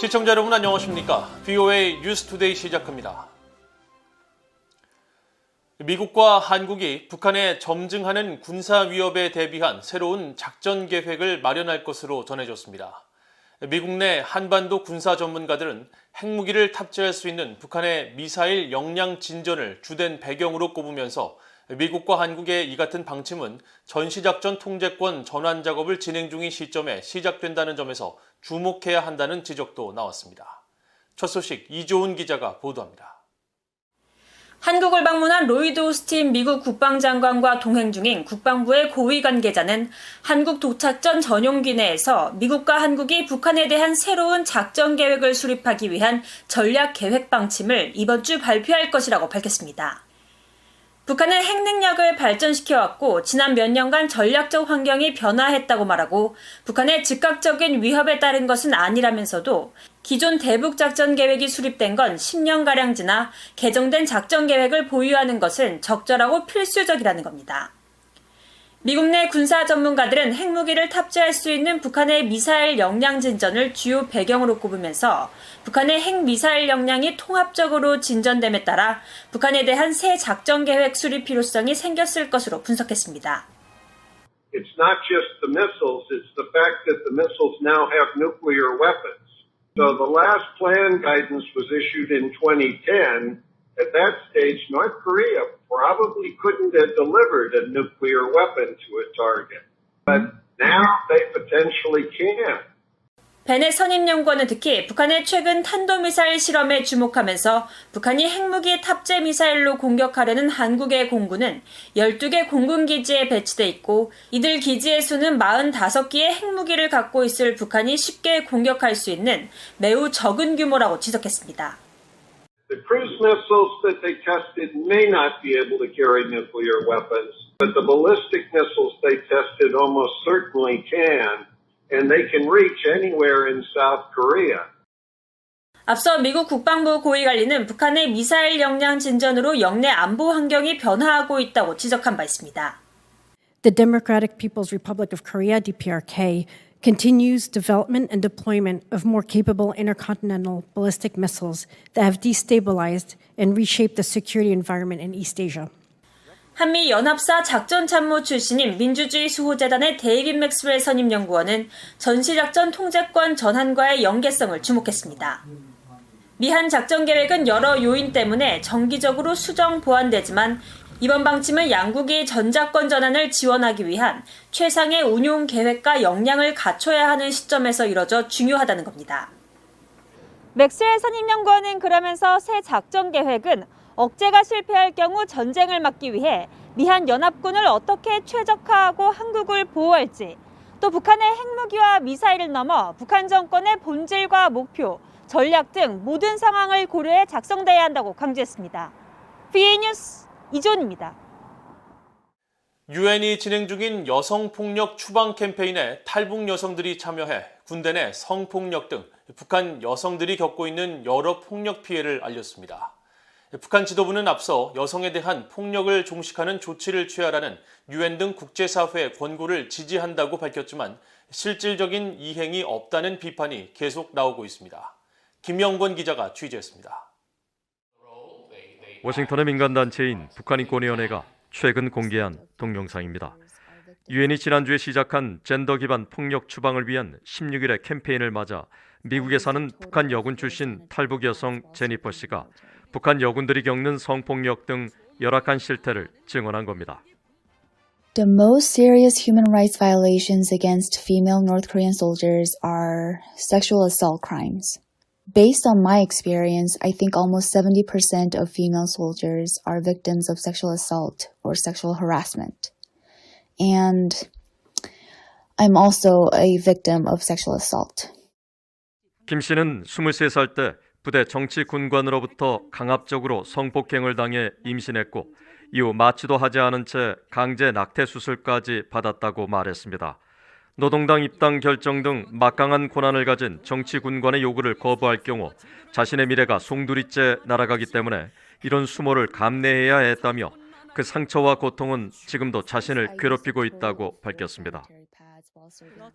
시청자 여러분 안녕하십니까? VOA 뉴스투데이 시작합니다. 미국과 한국이 북한에 점증하는 군사 위협에 대비한 새로운 작전 계획을 마련할 것으로 전해졌습니다. 미국 내 한반도 군사 전문가들은 핵무기를 탑재할 수 있는 북한의 미사일 역량 진전을 주된 배경으로 꼽으면서 미국과 한국의 이 같은 방침은 전시작전 통제권 전환 작업을 진행 중인 시점에 시작된다는 점에서 주목해야 한다는 지적도 나왔습니다. 첫 소식 이조은 기자가 보도합니다. 한국을 방문한 로이드 오스틴 미국 국방장관과 동행 중인 국방부의 고위 관계자는 한국 도착 전 전용기 내에서 미국과 한국이 북한에 대한 새로운 작전 계획을 수립하기 위한 전략 계획 방침을 이번 주 발표할 것이라고 밝혔습니다. 북한은 핵 능력을 발전시켜왔고 지난 몇 년간 전략적 환경이 변화했다고 말하고 북한의 즉각적인 위협에 따른 것은 아니라면서도 기존 대북 작전 계획이 수립된 건 10년가량 지나 개정된 작전 계획을 보유하는 것은 적절하고 필수적이라는 겁니다. 미국 내 군사 전문가들은 핵무기를 탑재할 수 있는 북한의 미사일 역량 진전을 주요 배경으로 꼽으면서 북한의 핵미사일 역량이 통합적으로 진전됨에 따라 북한에 대한 새 작전 계획 수립 필요성이 생겼을 것으로 분석했습니다. It's not just the missiles, it's the fact that the missiles now have nuclear weapons. So the last plan guidance was issued in 2010. At that stage, North Korea probably couldn't have delivered a nuclear weapon to a target. But now they potentially can. 베넷 선임연구원은 특히 북한의 최근 탄도미사일 실험에 주목하면서 북한이 핵무기 탑재 미사일로 공격하려는 한국의 공군은 12개 공군기지에 배치돼 있고 이들 기지의 수는 45기의 핵무기를 갖고 있을 북한이 쉽게 공격할 수 있는 매우 적은 규모라고 지적했습니다. The cruise missiles that they tested may not be able to carry nuclear weapons, but the ballistic missiles they tested almost certainly can, and they can reach anywhere in South Korea. 앞서 미국 국방부 고위관리는 북한의 미사일 역량 진전으로 영내 안보 환경이 변화하고 있다고 지적한 바 있습니다. The Democratic People's Republic of Korea, DPRK, continues development and deployment of more capable intercontinental ballistic missiles that have destabilized and reshaped the security environment in East Asia. 한미 연합사 작전참모 출신인 민주주의 수호재단의 데이빗 맥스웰 선임연구원은 전시작전 통제권 전환과의 연계성을 주목했습니다. 미한 작전 계획은 여러 요인 때문에 정기적으로 수정 보완되지만 이번 방침은 양국이 전작권 전환을 지원하기 위한 최상의 운용 계획과 역량을 갖춰야 하는 시점에서 이뤄져 중요하다는 겁니다. 맥스웰 선임연구원은 그러면서 새 작전 계획은 억제가 실패할 경우 전쟁을 막기 위해 미한 연합군을 어떻게 최적화하고 한국을 보호할지, 또 북한의 핵무기와 미사일을 넘어 북한 정권의 본질과 목표, 전략 등 모든 상황을 고려해 작성돼야 한다고 강조했습니다. VOA 뉴스 이조은입니다. 유엔이 진행 중인 여성폭력 추방 캠페인에 탈북 여성들이 참여해 군대 내 성폭력 등 북한 여성들이 겪고 있는 여러 폭력 피해를 알렸습니다. 북한 지도부는 앞서 여성에 대한 폭력을 종식하는 조치를 취하라는 유엔 등 국제사회의 권고를 지지한다고 밝혔지만 실질적인 이행이 없다는 비판이 계속 나오고 있습니다. 김영권 기자가 취재했습니다. 워싱턴의 민간단체인 북한인권위원회가 최근 공개한 동영상입니다. 유엔이 지난주에 시작한 젠더 기반 폭력 추방을 위한 16일의 캠페인을 맞아 미국에 사는 북한 여군 출신 탈북 여성 제니퍼 씨가 북한 여군들이 겪는 성폭력 등 열악한 실태를 증언한 겁니다. The most serious human rights violations against female North Korean soldiers are sexual assault crimes. Based on my experience, I think almost 70% of female soldiers are victims of sexual assault or sexual harassment. And I'm also a victim of sexual assault. 김 씨는 23살 때 부대 정치 군관으로부터 강압적으로 성폭행을 당해 임신했고 이후 마취도 하지 않은 채 강제 낙태 수술까지 받았다고 말했습니다. 노동당 입당 결정 등 막강한 권한을 가진 정치 군관의 요구를 거부할 경우 자신의 미래가 송두리째 날아가기 때문에 이런 수모를 감내해야 했다며 그 상처와 고통은 지금도 자신을 괴롭히고 있다고 밝혔습니다.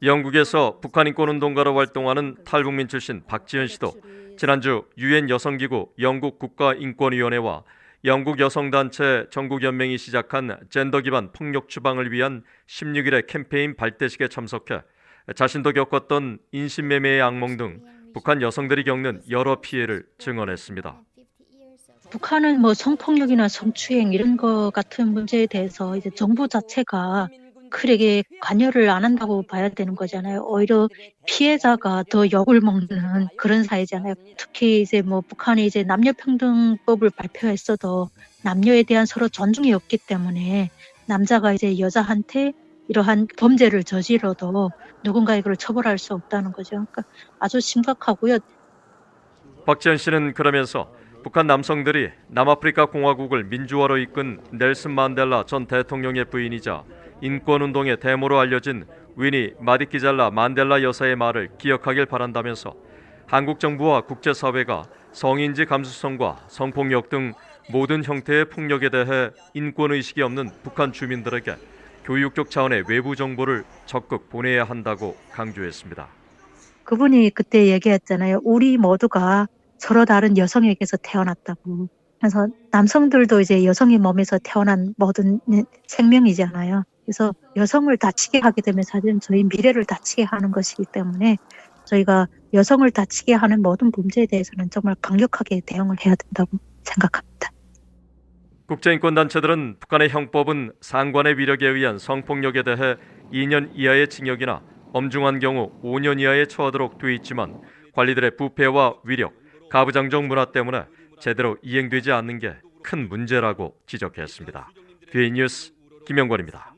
영국에서 북한 인권운동가로 활동하는 탈북민 출신 박지은 씨도 지난주 유엔 여성기구 영국 국가인권위원회와 영국 여성단체 전국연맹이 시작한 젠더 기반 폭력 추방을 위한 16일의 캠페인 발대식에 참석해 자신도 겪었던 인신매매의 악몽 등 북한 여성들이 겪는 여러 피해를 증언했습니다. 북한은 뭐 성폭력이나 성추행 이런 거 같은 문제에 대해서 이제 정부 자체가 크게 관여를 안 한다고 봐야 되는 거잖아요. 오히려 피해자가 더 욕을 먹는 그런 사회잖아요. 특히 이제 뭐 북한이 이제 남녀평등법을 발표했어도 남녀에 대한 서로 존중이 없기 때문에 남자가 이제 여자한테 이러한 범죄를 저질러도 누군가 이걸 처벌할 수 없다는 거죠. 그러니까 아주 심각하고요. 박지은 씨는 그러면서 북한 남성들이 남아프리카 공화국을 민주화로 이끈 넬슨 만델라 전 대통령의 부인이자 인권운동의 대모로 알려진 위니 마디키잘라 만델라 여사의 말을 기억하길 바란다면서 한국 정부와 국제사회가 성인지 감수성과 성폭력 등 모든 형태의 폭력에 대해 인권의식이 없는 북한 주민들에게 교육적 차원의 외부 정보를 적극 보내야 한다고 강조했습니다. 그분이 그때 얘기했잖아요. 우리 모두가 서로 다른 여성에게서 태어났다고. 그래서 남성들도 이제 여성의 몸에서 태어난 모든 생명이잖아요. 그래서 여성을 다치게 하게 되면 사실은 저희 미래를 다치게 하는 것이기 때문에 저희가 여성을 다치게 하는 모든 문제에 대해서는 정말 강력하게 대응을 해야 된다고 생각합니다. 국제인권단체들은 북한의 형법은 상관의 위력에 의한 성폭력에 대해 2년 이하의 징역이나 엄중한 경우 5년 이하에 처하도록 돼 있지만 관리들의 부패와 위력, 가부장적 문화 때문에 제대로 이행되지 않는 게 큰 문제라고 지적했습니다. 뒤에 뉴스 김영권입니다.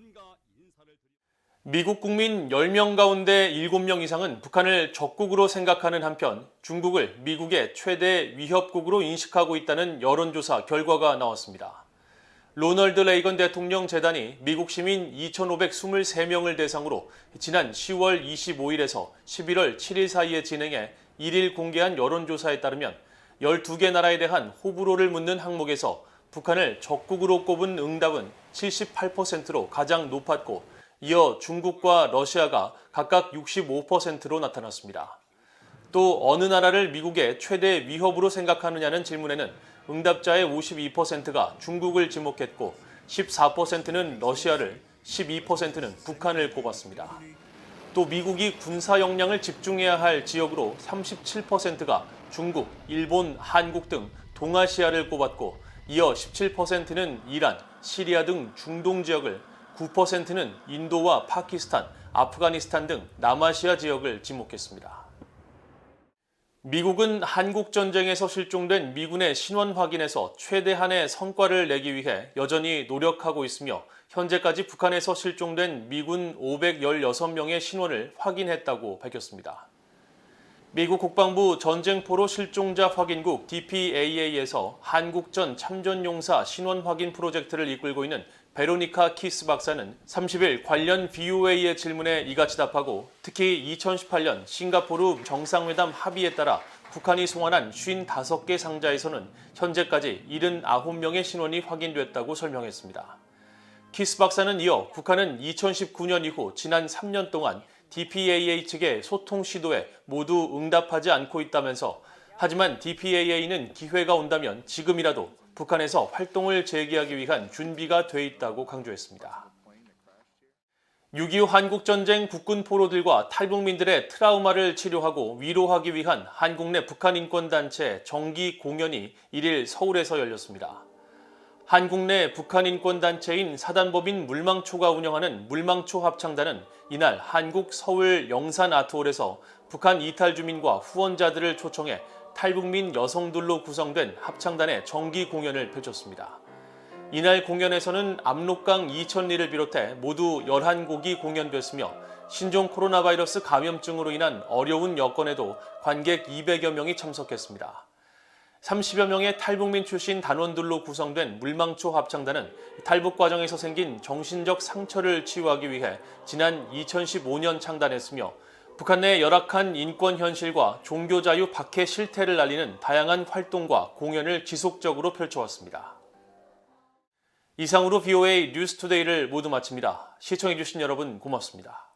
미국 국민 10명 가운데 7명 이상은 북한을 적국으로 생각하는 한편 중국을 미국의 최대 위협국으로 인식하고 있다는 여론조사 결과가 나왔습니다. 로널드 레이건 대통령 재단이 미국 시민 2,523명을 대상으로 지난 10월 25일에서 11월 7일 사이에 진행해 1일 공개한 여론조사에 따르면 12개 나라에 대한 호불호를 묻는 항목에서 북한을 적국으로 꼽은 응답은 78%로 가장 높았고 이어 중국과 러시아가 각각 65%로 나타났습니다. 또 어느 나라를 미국의 최대 위협으로 생각하느냐는 질문에는 응답자의 52%가 중국을 지목했고 14%는 러시아를, 12%는 북한을 꼽았습니다. 또 미국이 군사 역량을 집중해야 할 지역으로 37%가 중국, 일본, 한국 등 동아시아를 꼽았고 이어 17%는 이란, 시리아 등 중동 지역을, 9%는 인도와 파키스탄, 아프가니스탄 등 남아시아 지역을 지목했습니다. 미국은 한국 전쟁에서 실종된 미군의 신원 확인에서 최대한의 성과를 내기 위해 여전히 노력하고 있으며 현재까지 북한에서 실종된 미군 516명의 신원을 확인했다고 밝혔습니다. 미국 국방부 전쟁포로 실종자 확인국 DPAA에서 한국전 참전용사 신원 확인 프로젝트를 이끌고 있는 베로니카 키스 박사는 30일 관련 VOA의 질문에 이같이 답하고 특히 2018년 싱가포르 정상회담 합의에 따라 북한이 송환한 55개 상자에서는 현재까지 79명의 신원이 확인됐다고 설명했습니다. 키스 박사는 이어 북한은 2019년 이후 지난 3년 동안 DPAA 측의 소통 시도에 모두 응답하지 않고 있다면서 하지만 DPAA는 기회가 온다면 지금이라도 북한에서 활동을 재개하기 위한 준비가 돼 있다고 강조했습니다. 6.25 한국전쟁 국군 포로들과 탈북민들의 트라우마를 치료하고 위로하기 위한 한국 내 북한 인권단체 정기 공연이 1일 서울에서 열렸습니다. 한국 내 북한 인권단체인 사단법인 물망초가 운영하는 물망초 합창단은 이날 한국 서울 영산 아트홀에서 북한 이탈 주민과 후원자들을 초청해 탈북민 여성들로 구성된 합창단의 정기 공연을 펼쳤습니다. 이날 공연에서는 압록강 2,000리를 비롯해 모두 11곡이 공연됐으며 신종 코로나 바이러스 감염증으로 인한 어려운 여건에도 관객 200여 명이 참석했습니다. 30여 명의 탈북민 출신 단원들로 구성된 물망초 합창단은 탈북 과정에서 생긴 정신적 상처를 치유하기 위해 지난 2015년 창단했으며 북한 내 열악한 인권 현실과 종교 자유 박해 실태를 알리는 다양한 활동과 공연을 지속적으로 펼쳐왔습니다. 이상으로 VOA 뉴스투데이를 모두 마칩니다. 시청해주신 여러분 고맙습니다.